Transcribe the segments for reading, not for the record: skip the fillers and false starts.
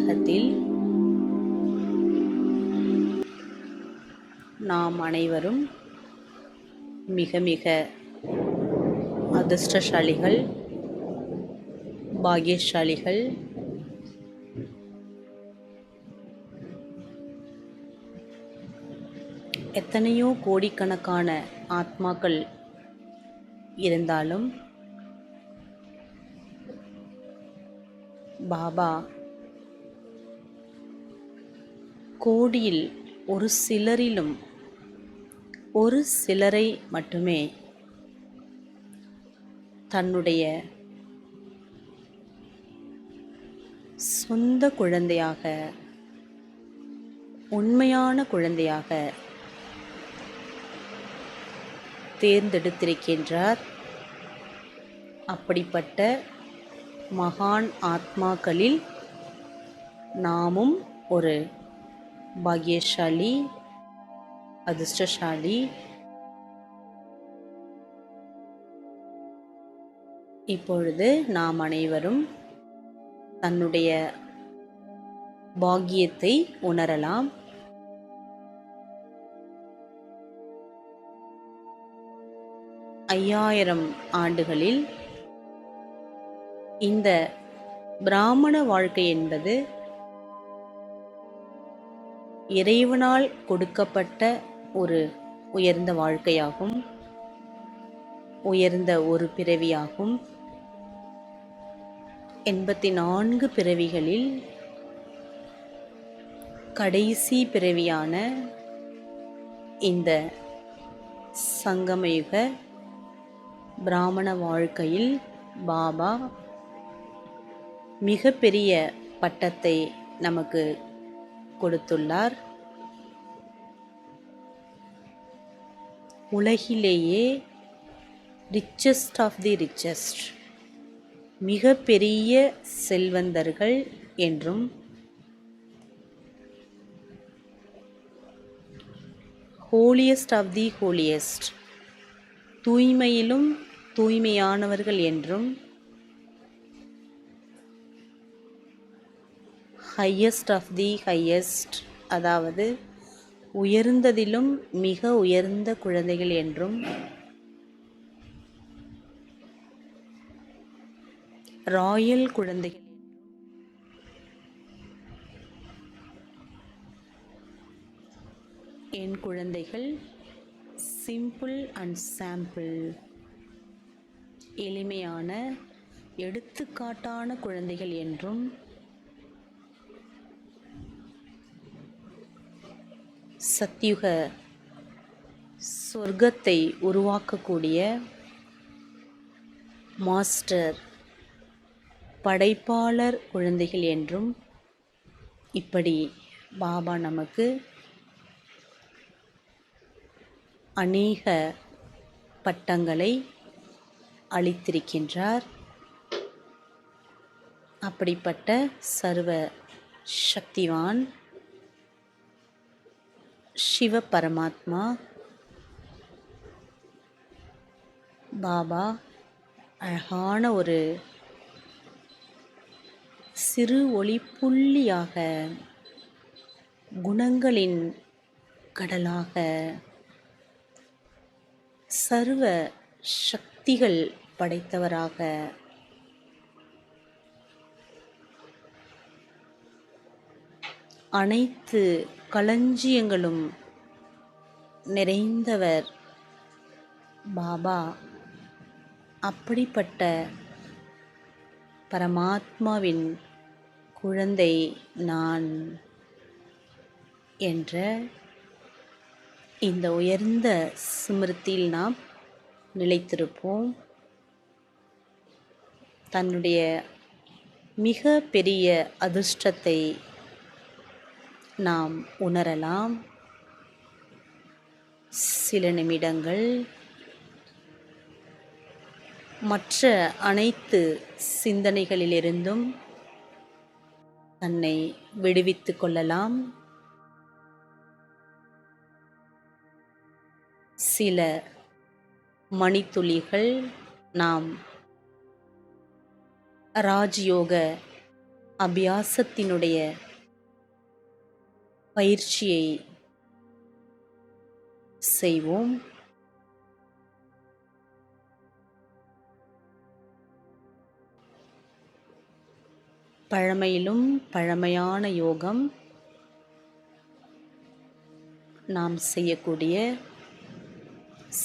உலகத்தில் நாம் அனைவரும் மிக மிக அதிர்ஷ்டசாலிகள், பாக்கியசாலிகள். எத்தனையோ கோடிக்கணக்கான ஆத்மாக்கள் இருந்தாலும் பாபா கோடியில் ஒரு சிலரிலும் ஒரு சிலரை மட்டுமே தன்னுடைய சொந்த குழந்தையாக, உண்மையான குழந்தையாக தேர்ந்தெடுத்திருக்கின்றார். அப்படிப்பட்ட மகான் ஆத்மாக்களில் நாமும் ஒரு பாக்கியசாலி, அதிர்ஷ்டசாலி. இப்பொழுது நாம் அனைவரும் தன்னுடைய பாக்கியத்தை உணரலாம். ஐயாயிரம் ஆண்டுகளில் இந்த பிராமண வாழ்க்கை என்பது இறைவனால் கொடுக்கப்பட்ட ஒரு உயர்ந்த வாழ்க்கையாகும், உயர்ந்த ஒரு பிறவியாகும். 84 பிறவிகளில் கடைசி பிறவியான இந்த சங்கமயுக பிராமண வாழ்க்கையில் பாபா மிக பெரிய பட்டத்தை நமக்கு கொடுத்துள்ளார். உலகிலேயே ரிச்சஸ்ட் ஆஃப் தி ரிச்சஸ்ட், மிக பெரிய செல்வந்தர்கள் என்றும், ஹோலியஸ்ட் ஆஃப் தி ஹோலியஸ்ட், தூய்மையிலும் தூய்மையானவர்கள் என்றும், ஹையஸ்ட் ஆஃப் தி ஹையஸ்ட், அதாவது உயர்ந்ததிலும் மிக உயர்ந்த குழந்தைகள் என்றும், ராயல் குழந்தைகள், என் குழந்தைகள் சிம்பிள் அண்ட் சாம்பிள், எளிமையான எடுத்துக்காட்டான குழந்தைகள் என்றும், சத்யுக சொர்க்கத்தை உருவாக்கக்கூடிய மாஸ்டர் படைப்பாளர் குழந்தைகள் என்றும், இப்படி பாபா நமக்கு அநேக பட்டங்களை அளித்திருக்கின்றார். அப்படிப்பட்ட சர்வ சக்திவான் சிவ பரமாத்மா பாபா அழகான ஒரு சிறு ஒளி புள்ளியாக, குணங்களின் கடலாக, சர்வ சக்திகள் படைத்தவராக, அனைத்து களஞ்சியங்களும் நிறைந்தவர் பாபா. அப்படிப்பட்ட பரமாத்மாவின் குழந்தை நான் என்ற இந்த உயர்ந்த ஸ்மிருதியில் நாம் நிலைத்திருப்போம். தன்னுடைய மிக பெரிய அதிர்ஷ்டத்தை நாம் உணரலாம். சில நிமிடங்கள் மற்ற அனைத்து சிந்தனைகளிலிருந்தும் தன்னை விடுவித்து கொள்ளலாம். சில மணித்துளிகள் நாம் ராஜயோக அபியாசத்தினுடைய பயிற்சியை செய்வோம். பழமையிலும் பழமையான யோகம் நாம் செய்யக்கூடிய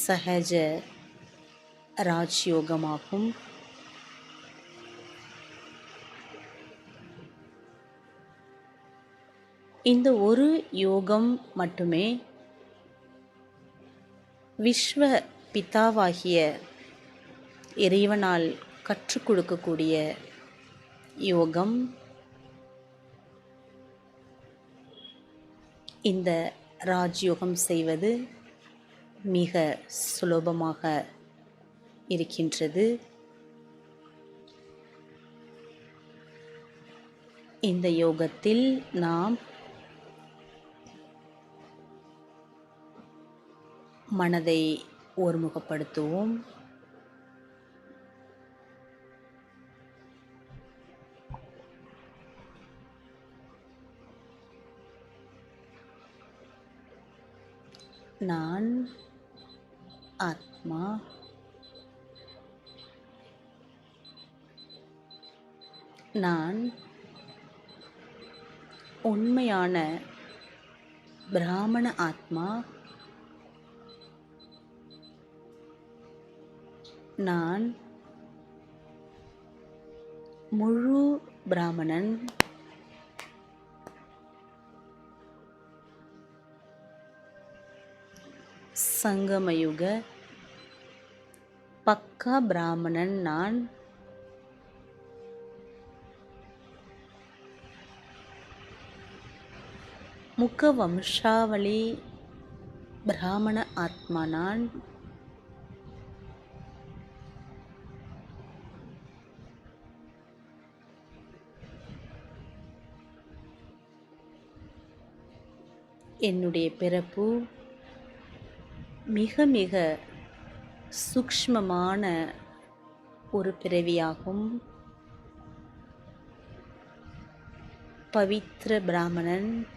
சஹஜ ராஜ்யோகமாகும். இந்த ஒரு யோகம் மட்டுமே விஸ்வ பிதாவாகிய இறைவனால் கற்றுக் கொடுக்கக்கூடிய யோகம். இந்த ராஜ்யோகம் செய்வது மிக சுலபமாக இருக்கின்றது. இந்த யோகத்தில் நாம் மனதை ஒருமுகப்படுத்துவோம். நான் ஆத்மா. நான் உண்மையான பிராமண ஆத்மா. நான் முழு பிராமணன். சங்கமயுக பக்கா பிராமணன் நான். முக வம்சாவளி பிராமண ஆத்மா நான். என்னுடைய பிறப்பு மிக மிக சூக்ஷ்மமான ஒரு பிறவியாகும். பவித்ர பிராமணன்.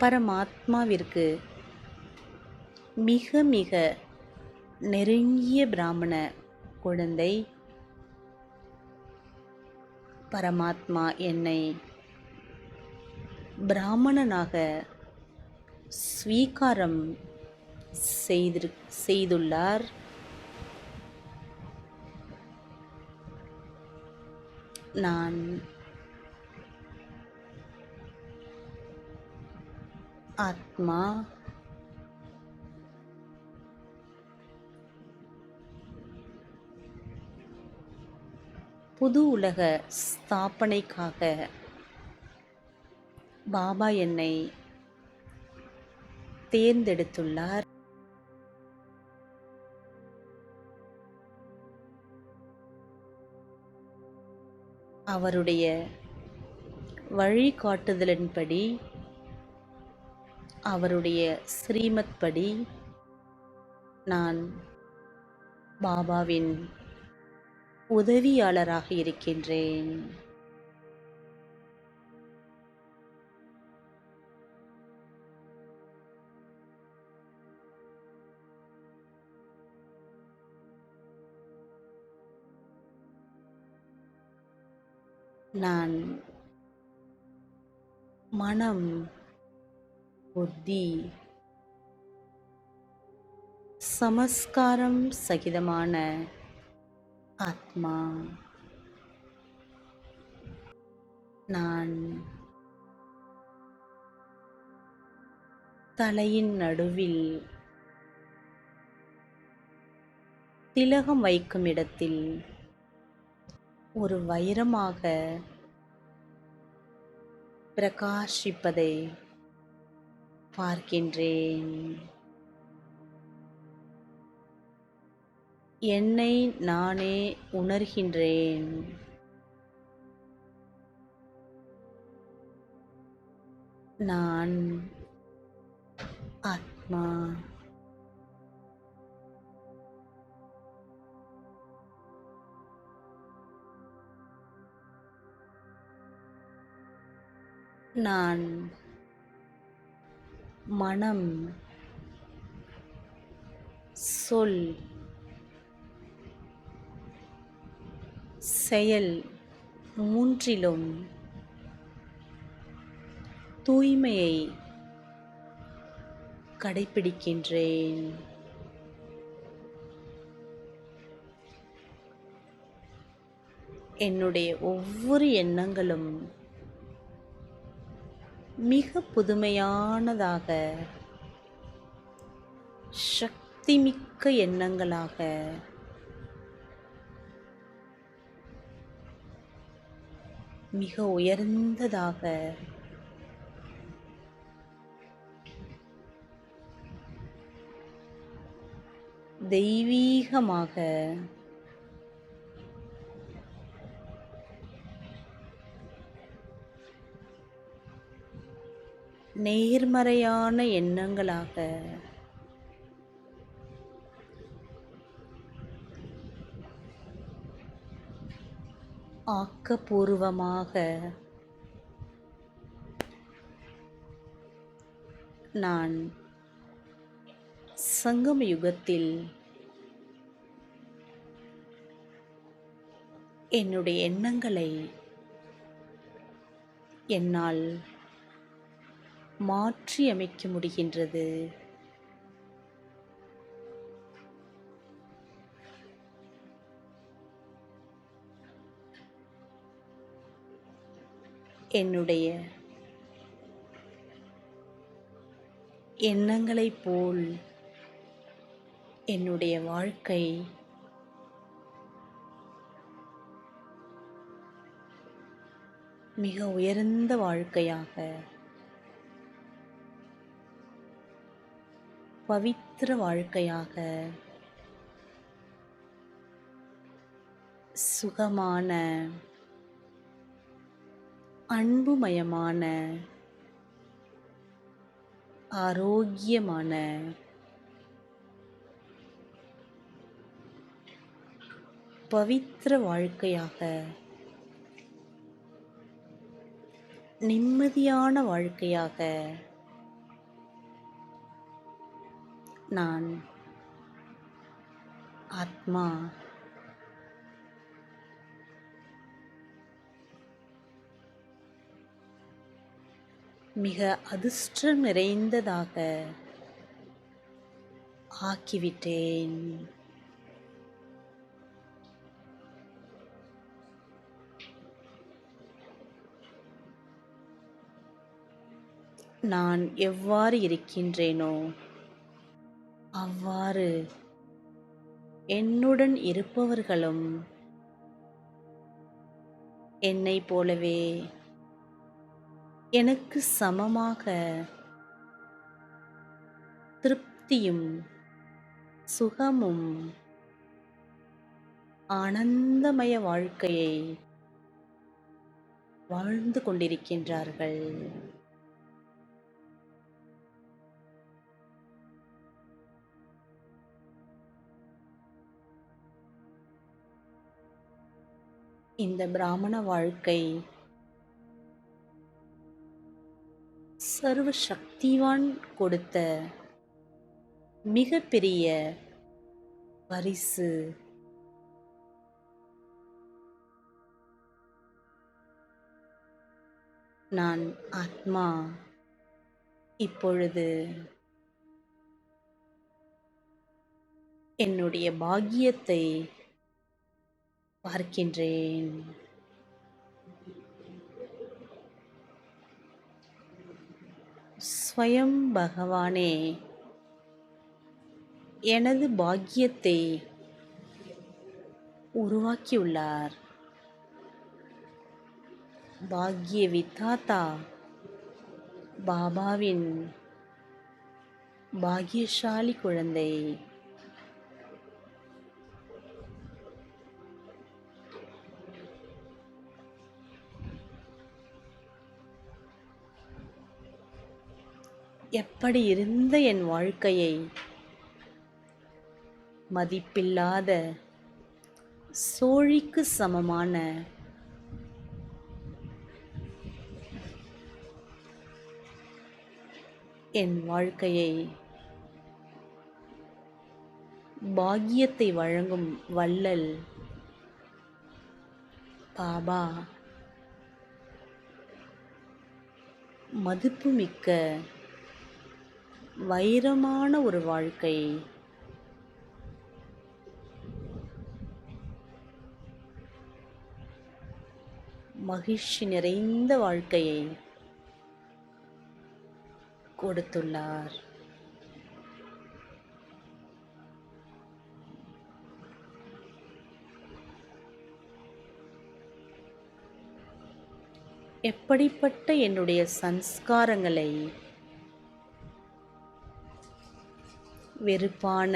பரமாத்மாவிற்கு மிக மிக நெருங்கிய பிராமண குழந்தை. பரமாத்மா என்னை பிராமணனாக ஸ்வீகாரம் செய்துள்ளார். நான் ஆத்மா. புது உலக ஸ்தாபனைக்காக பாபா என்னை தேர்ந்தெடுத்துள்ளார். அவருடைய வழிகாட்டுதலின்படி, அவருடைய ஸ்ரீமத் படி நான் பாபாவின் உதவியாளராக இருக்கின்றேன். நான் மனம், புத்தி, சமஸ்காரம் சகிதமான ஆத்மா. நான் தலையின் நடுவில் திலகம் வைக்கும் இடத்தில் ஒரு வைரமாக பிரகாசிப்பதை பார்க்கின்றேன். என்னை நானே உணர்கின்றேன். நான் ஆத்மா. நான் மனம், சொல், செயல் மூன்றிலும் தூய்மையை கடைப்பிடிக்கின்றேன். என்னுடைய ஒவ்வொரு எண்ணங்களும் மிக புதுமையானதாக, சக்திமிக்க எண்ணங்களாக, மிக உயர்ந்ததாக, தெய்வீகமாக, நேர்மறையான எண்ணங்களாக, ஆக்கப்பூர்வமாக நான் சங்கம யுகத்தில் என்னுடைய எண்ணங்களை என்னால் மாற்றியமைக்க முடிகின்றது. என்னுடைய எண்ணங்களைப் போல் என்னுடைய வாழ்க்கை மிக உயர்ந்த வாழ்க்கையாக, பவித்திர வாழ்க்கையாக, சுகமான, அன்புமயமான, ஆரோக்கியமான, பவித்திர வாழ்க்கையாக, நிம்மதியான வாழ்க்கையாக நான் ஆத்மா மிக அதிர்ஷ்டம் நிறைந்ததாக ஆக்கிவிட்டேன். நான் எவ்வாறு இருக்கின்றேனோ அவ்வாறு என்னுடன் இருப்பவர்களும் என்னைப் போலவே எனக்கு சமமாக திருப்தியும் சுகமும் ஆனந்தமய வாழ்க்கையை வாழ்ந்து கொண்டிருக்கின்றார்கள். இந்த பிராமண வாழ்க்கை சர்வ சக்திவான் கொடுத்த மிகப்பெரிய பரிசு. நான் ஆத்மா இப்பொழுது என்னுடைய பாக்கியத்தை பார்க்கின்றேன். ஸ்வயம் பகவானே எனது பாக்கியத்தை உருவாக்கியுள்ளார். பாக்கிய விதாதா பாபாவின் பாக்கியசாலி குழந்தை. எப்படி இருந்த என் வாழ்க்கையை மதிப்பில்லாத சோழிக்கு சமமான என் வாழ்க்கையை பாக்கியத்தை வழங்கும் வள்ளல் பாபா மதிப்புமிக்க வைரமான ஒரு வாழ்க்கை, மகிழ்ச்சி நிறைந்த வாழ்க்கையை கொடுத்துள்ளார். எப்படிப்பட்ட என்னுடைய சன்ஸ்காரங்களை வெறுப்பான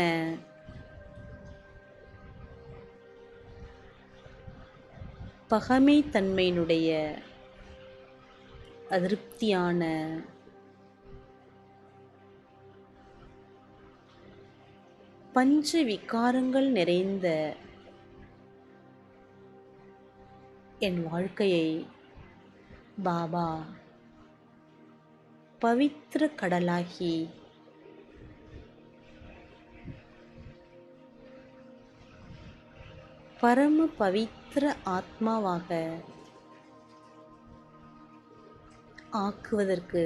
பகைமைத்தன்மையினுடைய அதிருப்தியான பஞ்ச விகாரங்கள் நிறைந்த என் வாழ்க்கையை பாபா பவித்திர கடலாகி பரம பவித்திர ஆத்மாவாக ஆக்குவதற்கு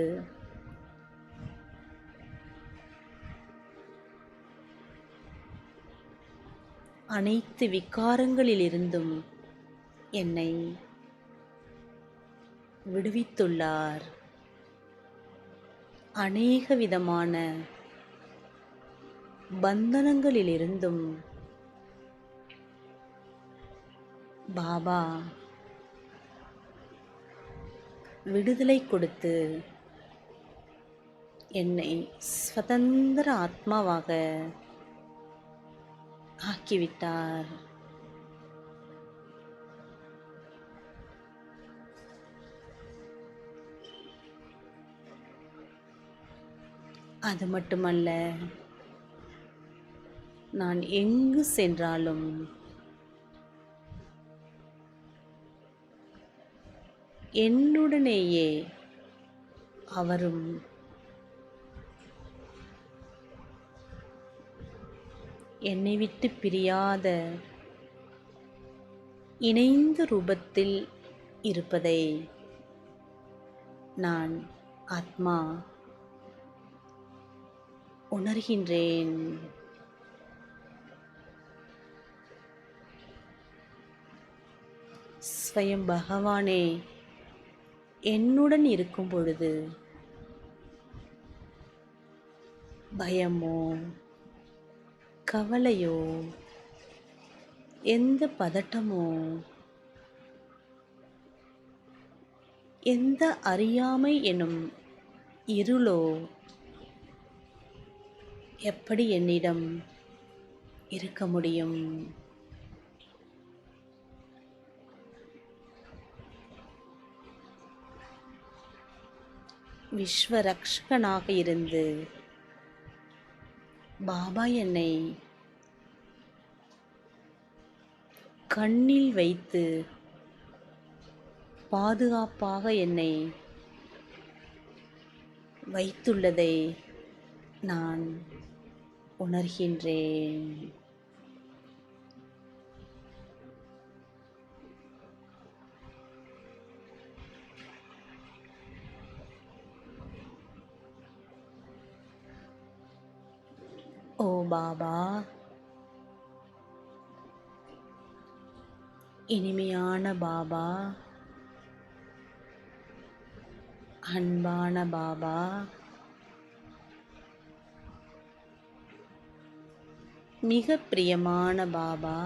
அனைத்து விகாரங்களிலிருந்தும் என்னை விடுவித்துள்ளார். அநேக விதமான பந்தனங்களிலிருந்தும் பாபா விடுதலை கொடுத்து என்னை சுதந்திர ஆத்மாவாக ஆக்கிவிட்டார். அது மட்டுமல்ல, நான் எங்கு சென்றாலும் என்னுடனேயே அவரும் என்னை விட்டு பிரியாத இணைந்த ரூபத்தில் இருப்பதை நான் ஆத்மா உணர்கின்றேன். ஸ்வயம் பகவானே என்னுடன் இருக்கும் பொழுது பயமோ கவலையோ எந்த பதட்டமோ எந்த அறியாமை எனும் இருளோ எப்படி என்னிடம் இருக்க முடியும்? விஸ்வரக்ஷகனாக இருந்து பாபா என்னை கண்ணில் வைத்து பாதுகாப்பாக என்னை வைத்துள்ளதை நான் உணர்கின்றேன். ஓ பாபா, இனிமையான பாபா, அன்பான பாபா, மிக பிரியமான பாபா,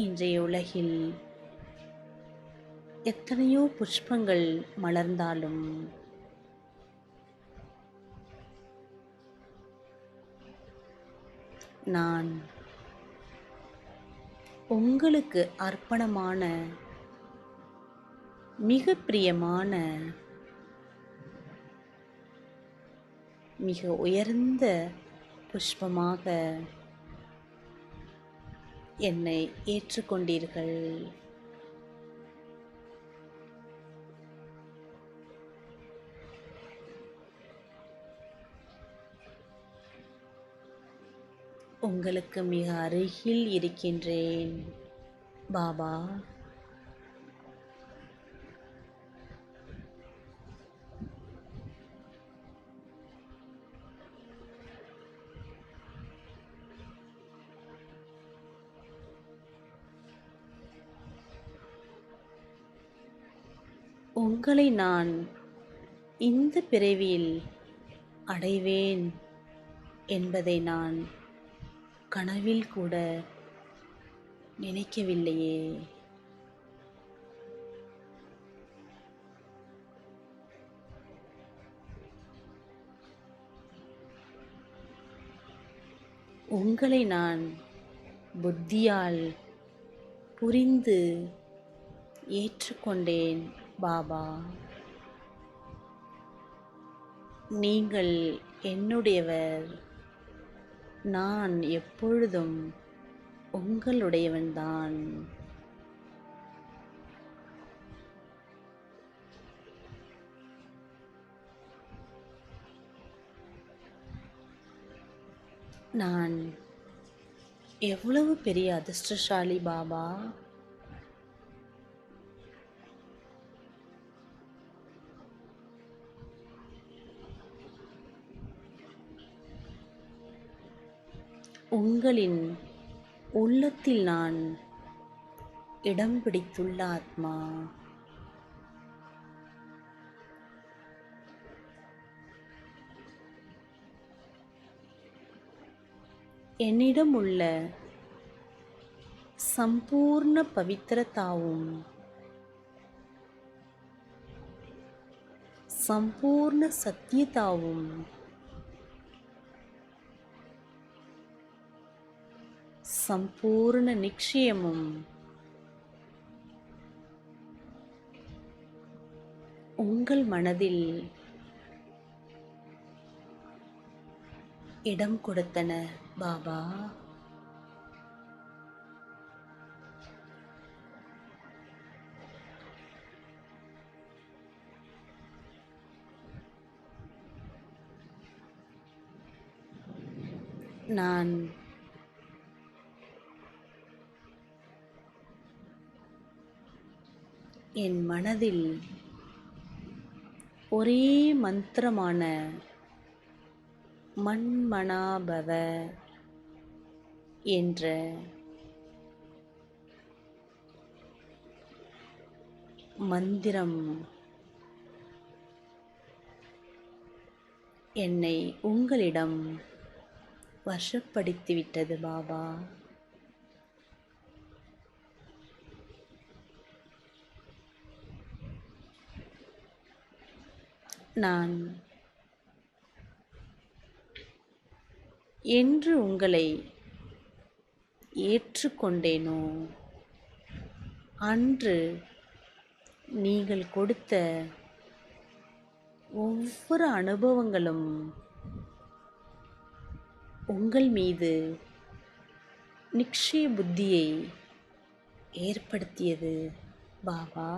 இன்றைய உலகில் எத்தனையோ புஷ்பங்கள் மலர்ந்தாலும் நான் உங்களுக்கு அர்ப்பணமான மிக பிரியமான மிக உயர்ந்த புஷ்பமாக என்னை ஏற்றுக்கொண்டீர்கள். உங்களுக்கு மிக அருகில் இருக்கின்றேன் பாபா. உங்களை நான் இந்த பிறவியில் அடைவேன் என்பதை நான் கனவில் கூட நினைக்கவில்லையே. உங்களை நான் புத்தியால் புரிந்து ஏற்றுக்கொண்டேன் பாபா. நீங்கள் என்னுடையவர், நான் எப்பொழுதும் உங்களுடையவன்தான். நான் எவ்வளவு பெரிய அதிர்ஷ்டசாலி பாபா. உங்களின் உள்ளத்தில் நான் இடம் பிடித்துள்ள ஆத்மா. என்னிடம் உள்ள சம்பூர்ண பவித்திரதாவும் சம்பூர்ண சத்தியதாவும் சம்பூர்ண நிச்சயமும் உங்கள் மனதில் இடம் கொடுத்தன பாபா. நான் என் மனதில் ஒரே மந்திரமான மன்மனாபவ என்ற மந்திரம் என்னை உங்களிடம் வசப்படுத்திவிட்டது பாபா. நான் என்று உங்களை ஏற்றுக்கொண்டேனோ அன்று நீங்கள் கொடுத்த ஒவ்வொரு அனுபவங்களும் உங்கள் மீது நிச்சய புத்தியை ஏற்படுத்தியது பாபா.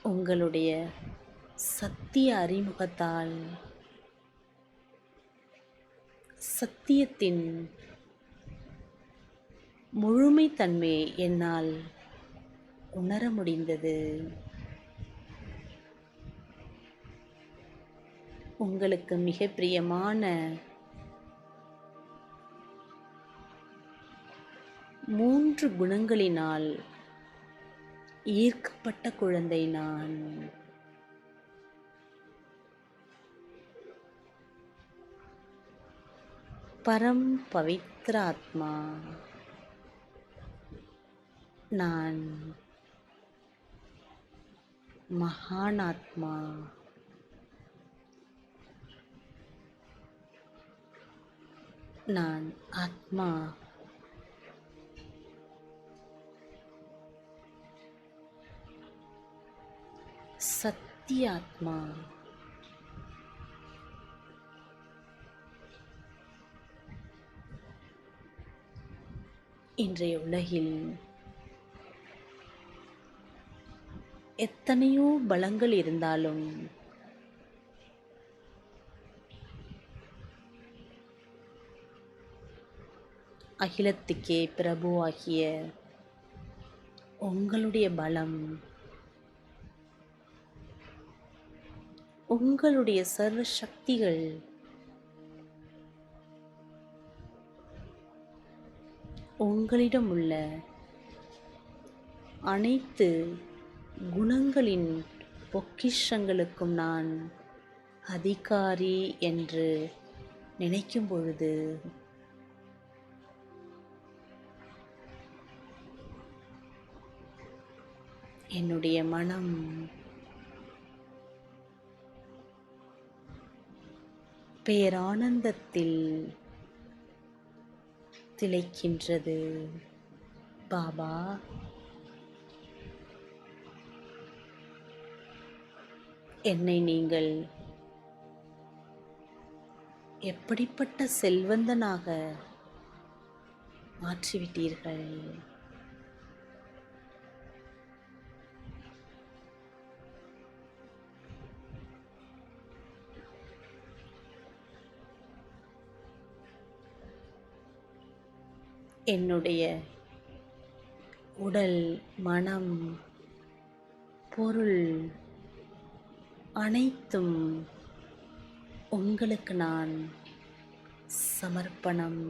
உங்களுடைய சத்திய அறிமுகத்தால் சத்தியத்தின் முழுமைத்தன்மையை என்னால் உணர முடிந்தது. உங்களுக்கு மிக பிரியமான 3 குணங்களினால் ஈர்க்கப்பட்ட குழந்தை நான். பரம் பவித்ர ஆத்மா நான். மகானாத்மா நான். ஆத்மா சத்தியாத்மா இன்றைய உலகில் எத்தனையோ பலங்கள் இருந்தாலும் அகிலத்துக்கே பிரபுவாகிய உங்களுடைய பலம், உங்களுடைய சர்வ சக்திகள் உங்களிடம் உள்ள அனைத்து குணங்களின் பொக்கிஷங்களுக்கும் நான் அதிகாரி என்று நினைக்கும் பொழுது என்னுடைய மனம் பேரானந்தத்தில் திளைக்கின்றது. பாபா, என்னை நீங்கள் எப்படிப்பட்ட செல்வந்தனாக மாற்றிவிட்டீர்கள். என்னுடைய உடல், மனம், பொருள் அனைத்தும் உங்களுக்கு நான் சமர்ப்பணம்.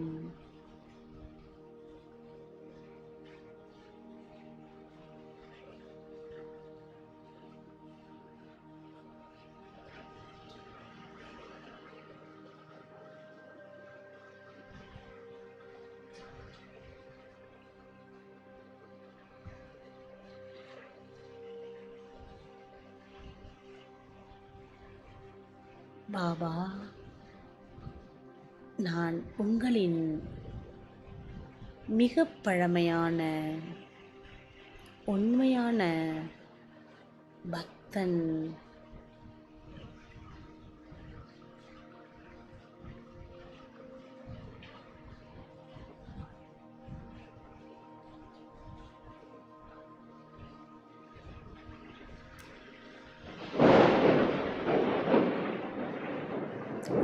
பாபா, நான் உங்களின் மிக பழமையான உண்மையான பக்தன்.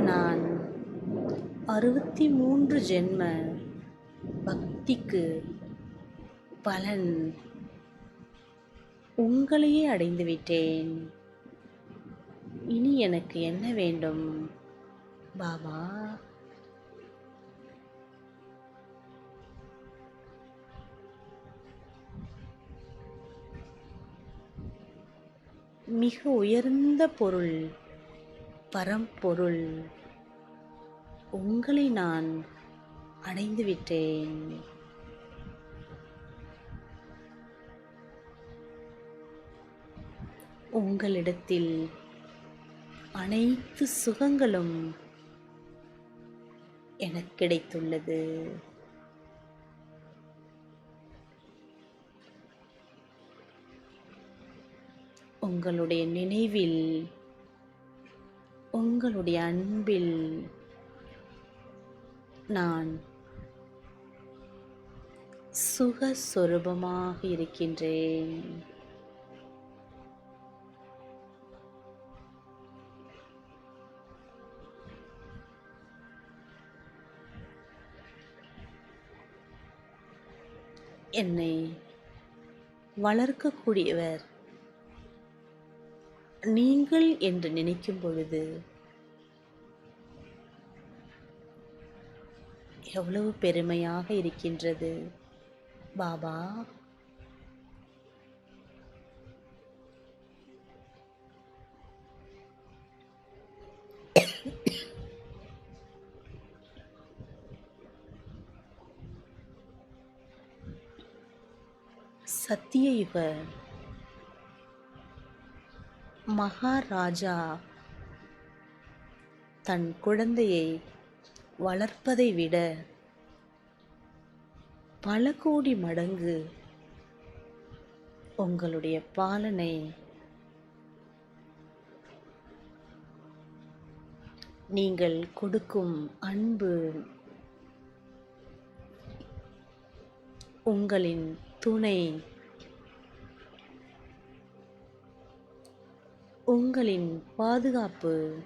நான் 63 ஜென்ம பக்திக்கு பலன் உங்களையே அடைந்துவிட்டேன். இனி எனக்கு என்ன வேண்டும் பாபா? மிக உயர்ந்த பொருள், பரம்பொருள், உங்களை நான் அடைந்துவிட்டேன். உங்களிடத்தில் அனைத்து சுகங்களும் எனக்கு கிடைத்துள்ளது. உங்களுடைய நினைவில், உங்களுடைய அன்பில் நான் சுகஸ்வரூபமாக இருக்கின்றேன். என்னை வளர்க்கக்கூடியவர் நீங்கள் என்று நினைக்கும் பொழுது எவ்வளவு பெருமையாக இருக்கின்றது பாபா. சத்தியயுக மகாராஜா தன் குழந்தையை வளர்ப்பதை விட பல கோடி மடங்கு உங்களுடைய பாலனை நீங்கள் கொடுக்கும் அன்பு உங்களின் துணை, உங்களின் பாதுகாப்பு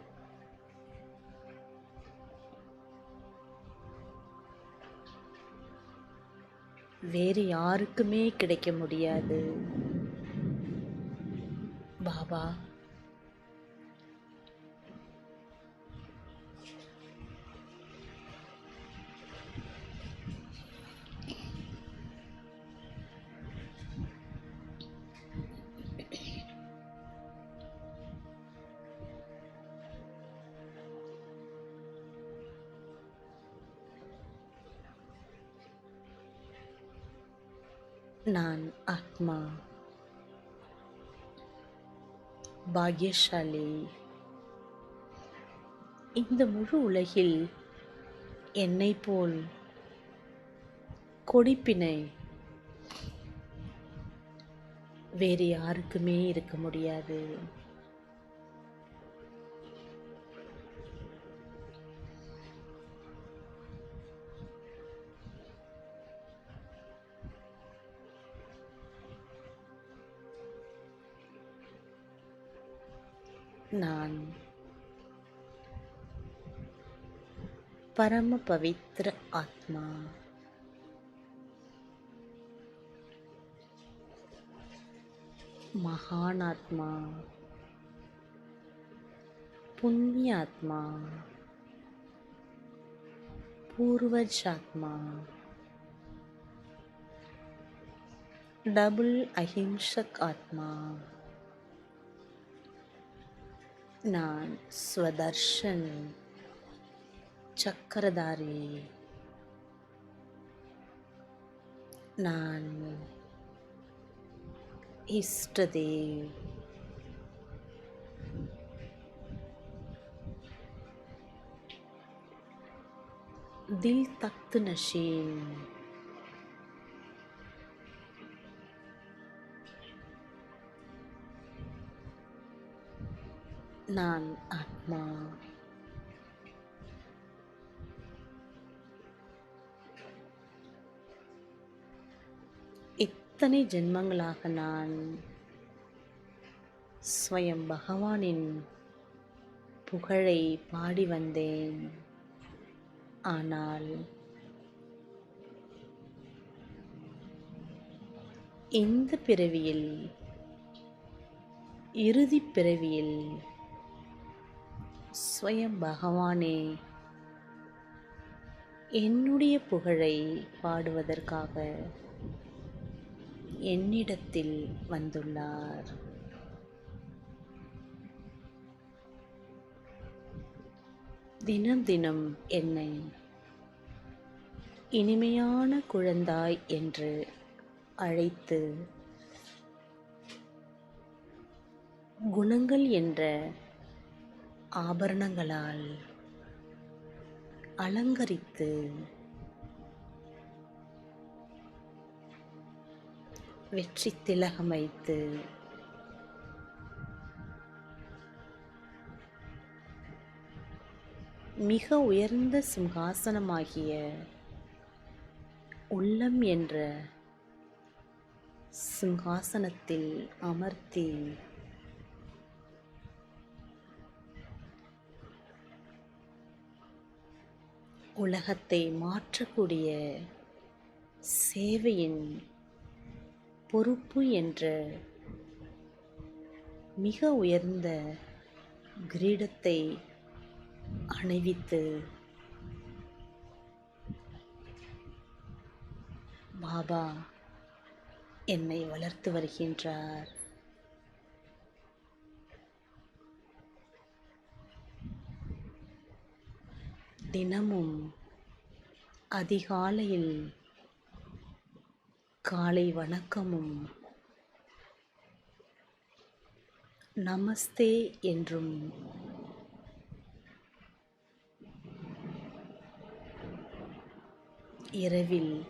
வேறு யாருக்குமே கிடைக்க முடியாது. பாபா, நான் ஆத்மா, பாக்யசாலி. இந்த முழு உலகில் என்னை போல் கொடிப்பினை வேறு யாருக்குமே இருக்க முடியாது. நான் பரம பவித்ர ஆத்மா. மகான் ஆத்மா, புண்ணிய ஆத்மா, பூர்வஜ் ஆத்மா, டபுள் அஹிம்சக் ஆத்மா. நான் ஸ்வதர்ஷன் சக்கரதாரி. நான் இஷ்டதேவ். தில் தக்த் நஷீன். நான் ஆத்மா. இத்தனை ஜென்மங்களாக நான் ஸ்வயம் பகவானின் புகழை பாடி வந்தேன். ஆனால் இந்த பிறவியில், இறுதிப் பிறவியில் ஸ்வயம் பகவானே என்னுடைய புகழை பாடுவதற்காக என்னிடத்தில் வந்துள்ளார். தினம் தினம் என்னை இனிமையான குழந்தாய் என்று அழைத்து குணங்கள் என்ற ஆபரணங்களால் அலங்கரித்து வெற்றி திலகம் வைத்து மிக உயர்ந்த சிம்ஹாசனமாகிய உள்ளம் என்ற சிம்ஹாசனத்தில் அமர்த்தி உலகத்தை மாற்றக்கூடிய சேவையின் பொறுப்பு என்ற மிக உயர்ந்த கிரீடத்தை அணிவித்து பாபா என்னை வளர்த்து வருகின்றார். தினமும் அதிகாலையில் காலை வணக்கமும் நமஸ்தே என்றும் இரவில்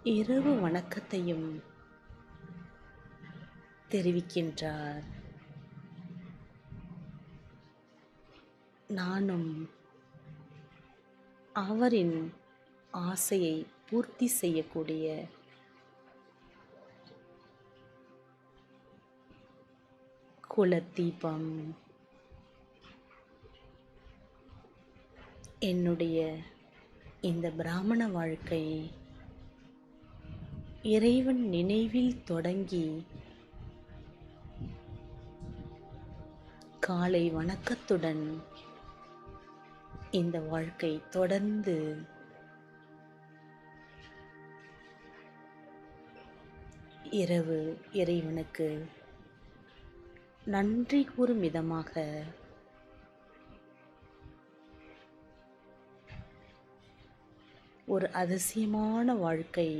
இரவு வணக்கத்தையும் தெரிவிக்கின்றார். நானும் அவரின் ஆசையை பூர்த்தி செய்யக்கூடிய குலதீபம் என்னுடைய இந்த பிராமண வாழ்க்கை இறைவன் நினைவில் தொடங்கி காலை வணக்கத்துடன் இந்த வாழ்க்கை தொடர்ந்து இரவு இறைவனுக்கு நன்றி கூறும் விதமாக ஒரு அதிசயமான வாழ்க்கை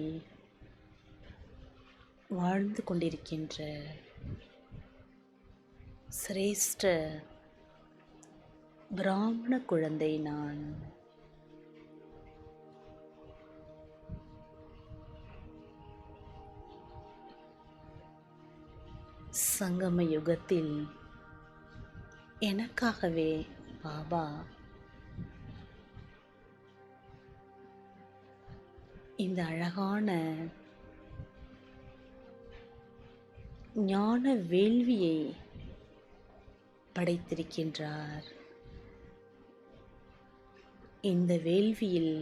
வாழ்ந்து கொண்டிருக்கின்ற சிரேஷ்ட பிராமண குழந்தை நான். சங்கம யுகத்தில் எனக்காகவே பாபா இந்த அழகான ஞான வேள்வியை படைத்திருக்கின்றார். இந்த வேள்வியில்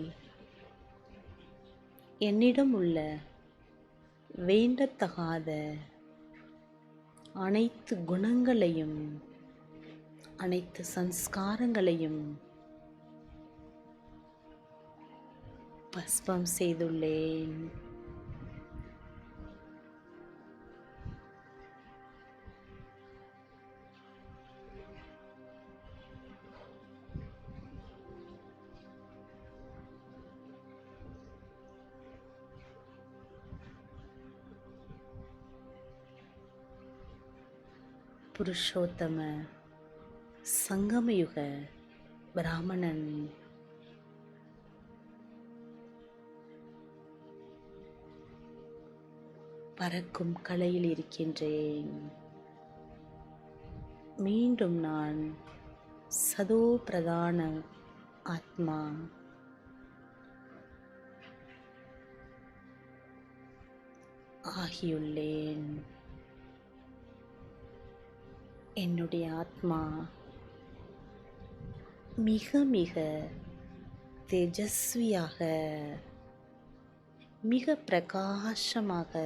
என்னிடம் உள்ள வேண்டத்தகாத அனைத்து குணங்களையும் அனைத்து சம்ஸ்காரங்களையும் பஸ்பம் செய்துள்ளேன். புருஷோத்தம சங்கமயுக பிராமணன் பறக்கும் கலையில் இருக்கின்றேன். மீண்டும் நான் சதோ பிரதான ஆத்மா ஆகியுள்ளேன். என்னுடைய ஆத்மா மிக மிக தேஜஸ்வியாக மிக பிரகாசமாக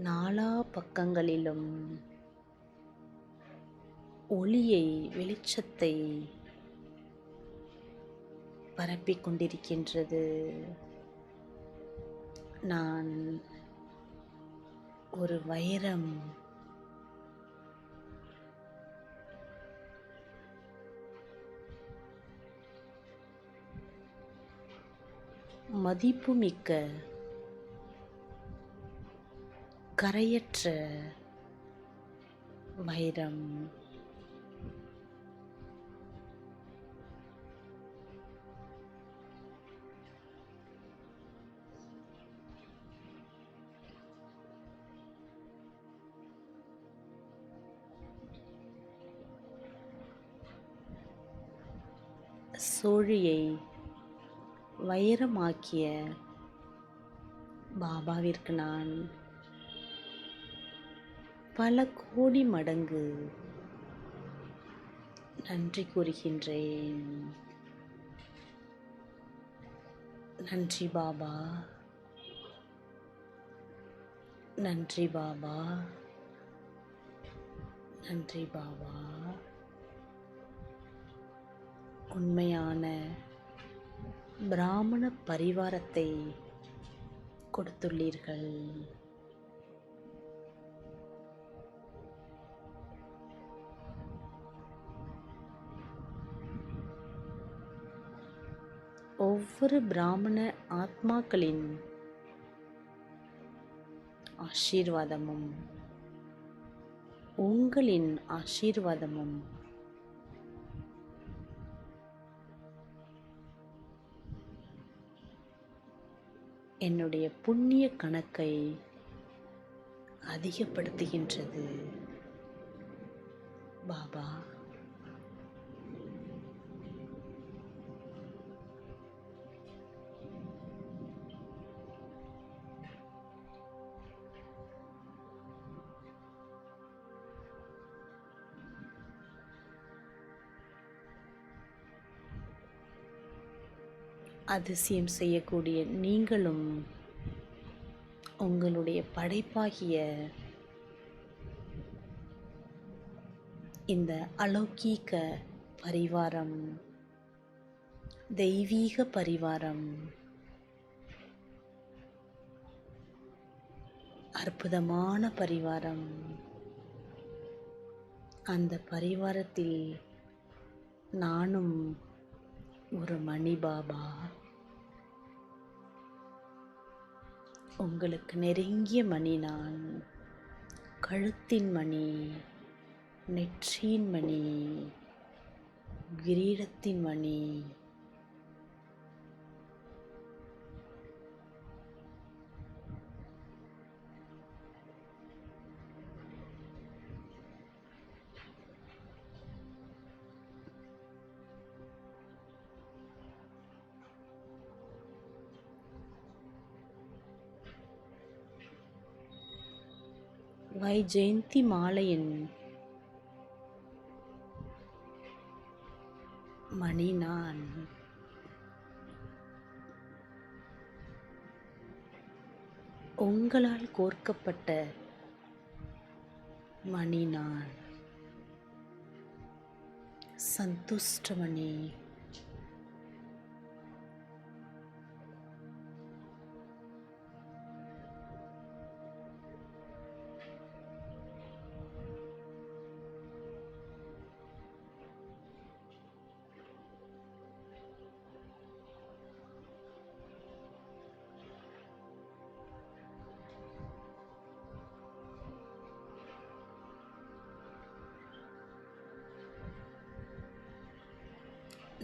நாலா பக்கங்களிலும் ஒளியை வெளிச்சத்தை பரப்பிக் கொண்டிருக்கின்றது. நான் ஒரு வைரம் மதிப்புமிக்க கரையற்ற வைரம். சோழியை வைரமாக்கிய பாபாவிற்கு நான் பல கோடி மடங்கு நன்றி கூறுகின்றேன். நன்றி பாபா, நன்றி பாபா, நன்றி பாபா. உண்மையான பிராமண பரிவாரத்தை கொடுத்துள்ளீர்கள். ஒவ்வொரு பிராமண ஆத்மாக்களின் ஆசீர்வாதமும் உங்களின் ஆசீர்வாதமும் என்னுடைய புண்ணிய கணக்கை அதிகப்படுத்துகின்றது பாபா. அதிசயம் செய்யக்கூடிய நீங்களும் உங்களுடைய படைப்பாகிய இந்த அலௌகீக பரிவாரம், தெய்வீக பரிவாரம், அற்புதமான பரிவாரம், அந்த பரிவாரத்தில் நானும் ஒரு மணி பாபா, உங்களுக்கு நெருங்கிய மணி நான், கழுத்தின் மணி, நெற்றியின் மணி, கிரீடத்தின் மணி, வைஜெயந்தி மாலையின் மணி நான், உங்களால் கோர்க்கப்பட்ட மணி நான், சந்துஷ்டமணி,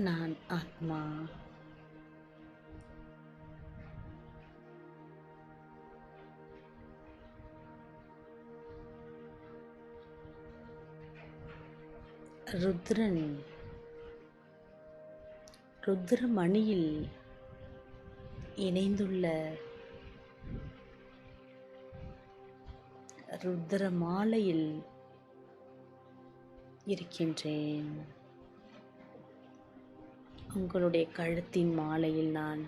நான் ஆத்மா, ருத்ரன், ருத்ரமணியில் இணைந்துள்ள ருத்ர மாலையில் இருக்கின்றேன். உங்களுடைய கழுத்தின் மாலையில் நான்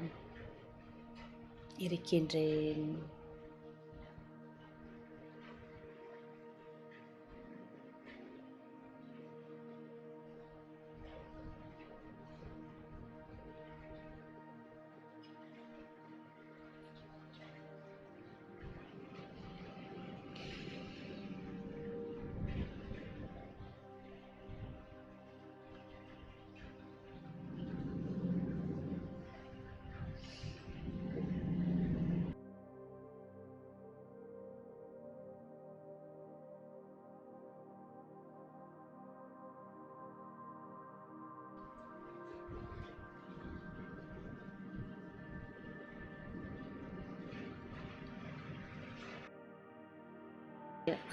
இருக்கின்றேன்.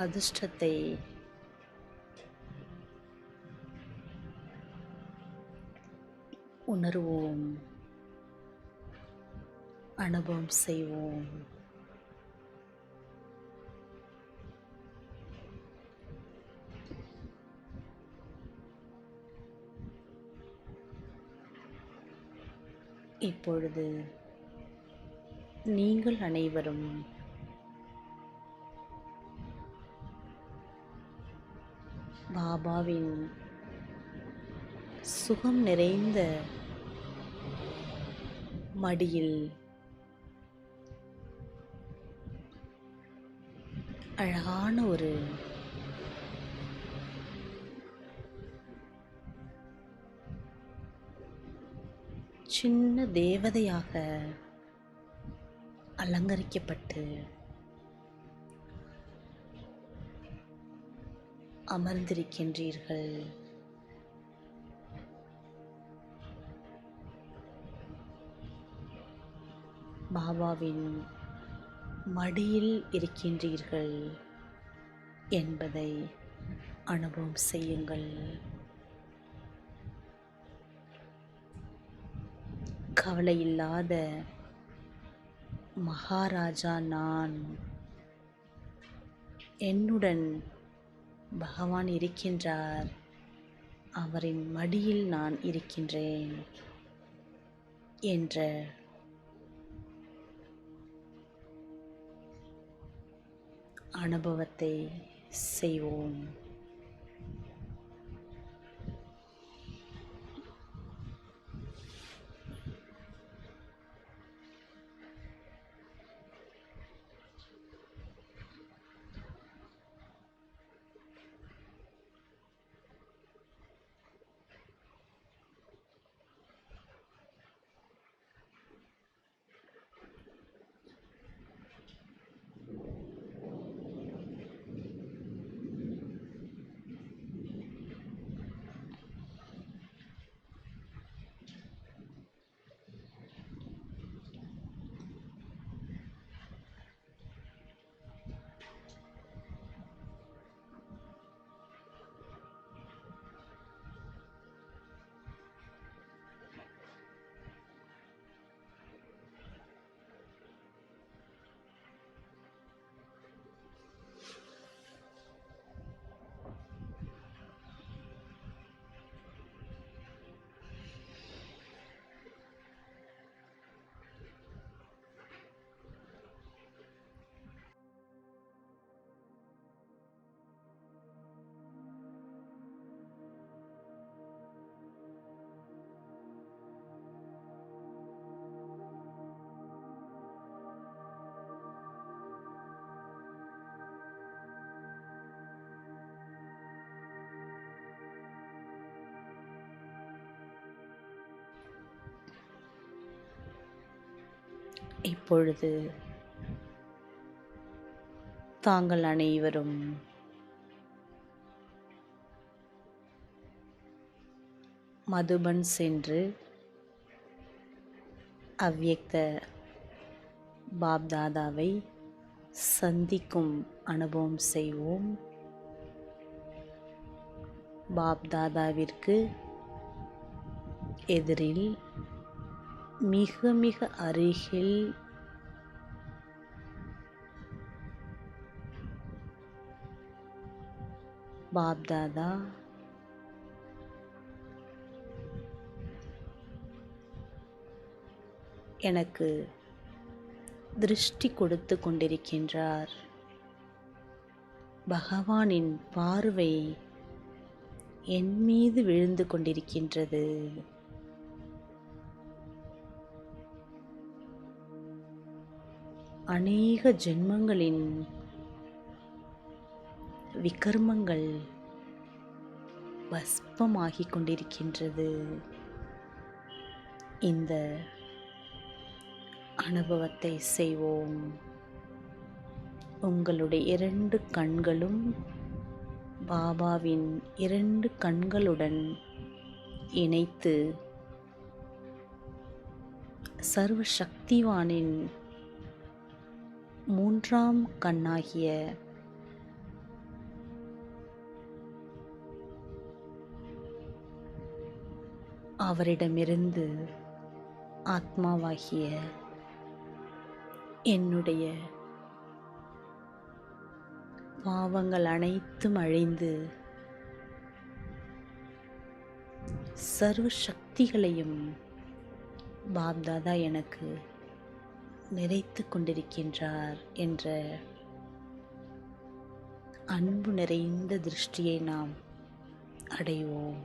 அதிர்ஷ்டத்தை உணர்வோம், அனுபவம் செய்வோம். இப்பொழுது நீங்கள் அனைவரும் பாபாவின் சுகம் நிறைந்த மடியில் அழகான ஒரு சின்ன தேவதையாக அலங்கரிக்கப்பட்டு அமர்ந்திருக்கின்றீர்கள். பாபாவின் மடியில் இருக்கின்றீர்கள் என்பதை அனுபவம் செய்யுங்கள். கவலையில்லாத மகாராஜா நான், என்னுடன் பகவான் இருக்கின்றார், அவரின் மடியில் நான் இருக்கின்றேன். என்ற அனுபவத்தை செய்வோம். இப்பொழுது தாங்கள் அனைவரும் மதுபன் சென்று அவ்யக்த பாப்தாதாவை சந்திக்கும் அனுபவம் செய்வோம். பாப்தாதாவிற்கு எதிரில் மிக மிக அருகில் பாப்தாதா எனக்கு திருஷ்டி கொடுத்து கொண்டிருக்கின்றார். பகவானின் பார்வை என் மீது விழுந்து கொண்டிருக்கின்றது. அநேக ஜென்மங்களின் விகர்மங்கள் பஸ்பமாகிக் கொண்டிருக்கின்றது. இந்த அனுபவத்தை செய்வோம். உங்களுடைய 2 கண்களும் பாபாவின் 2 கண்களுடன் இணைத்து சர்வ சக்திவானின் 3ஆம் கண்ணாகிய அவரிடமிருந்து ஆத்மாவாகிய என்னுடைய பாவங்கள் அனைத்தும் அழிந்து சர்வ சக்திகளையும் பாப்தாதா எனக்கு நிறைத்து கொண்டிருக்கின்றார் என்ற அன்பு நிறைந்த திருஷ்டியை நாம் அடைவோம்.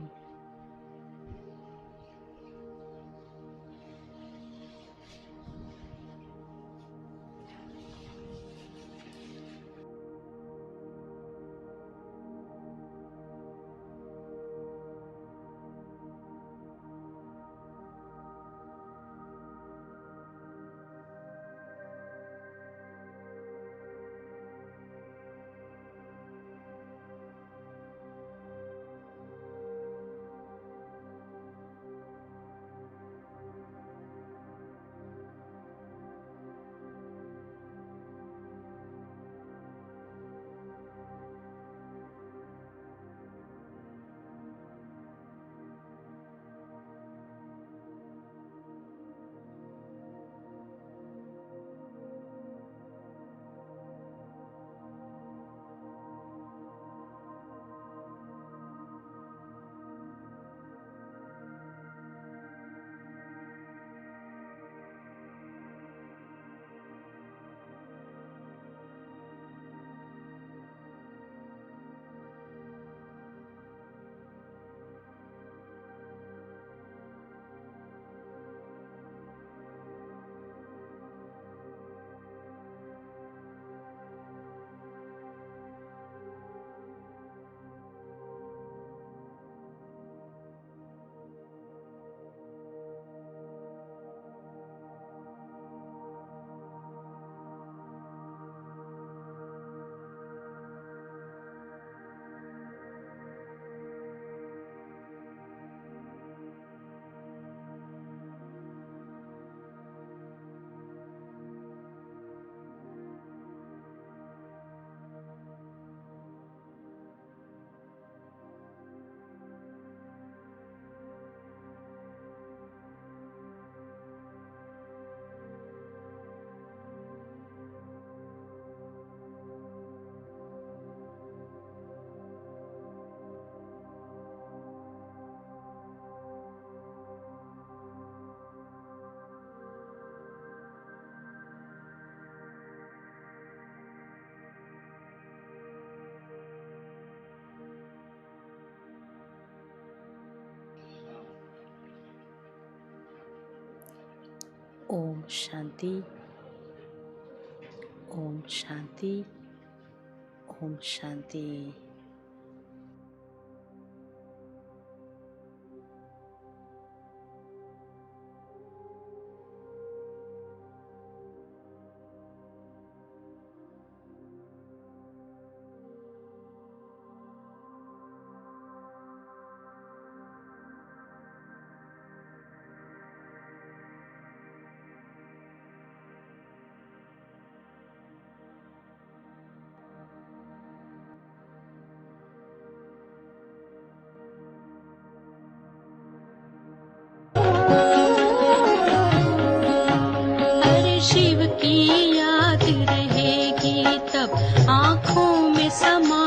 ओम शांति, ओम शांति, ओम शांति। शिव की याद रहेगी तब आँखों में समा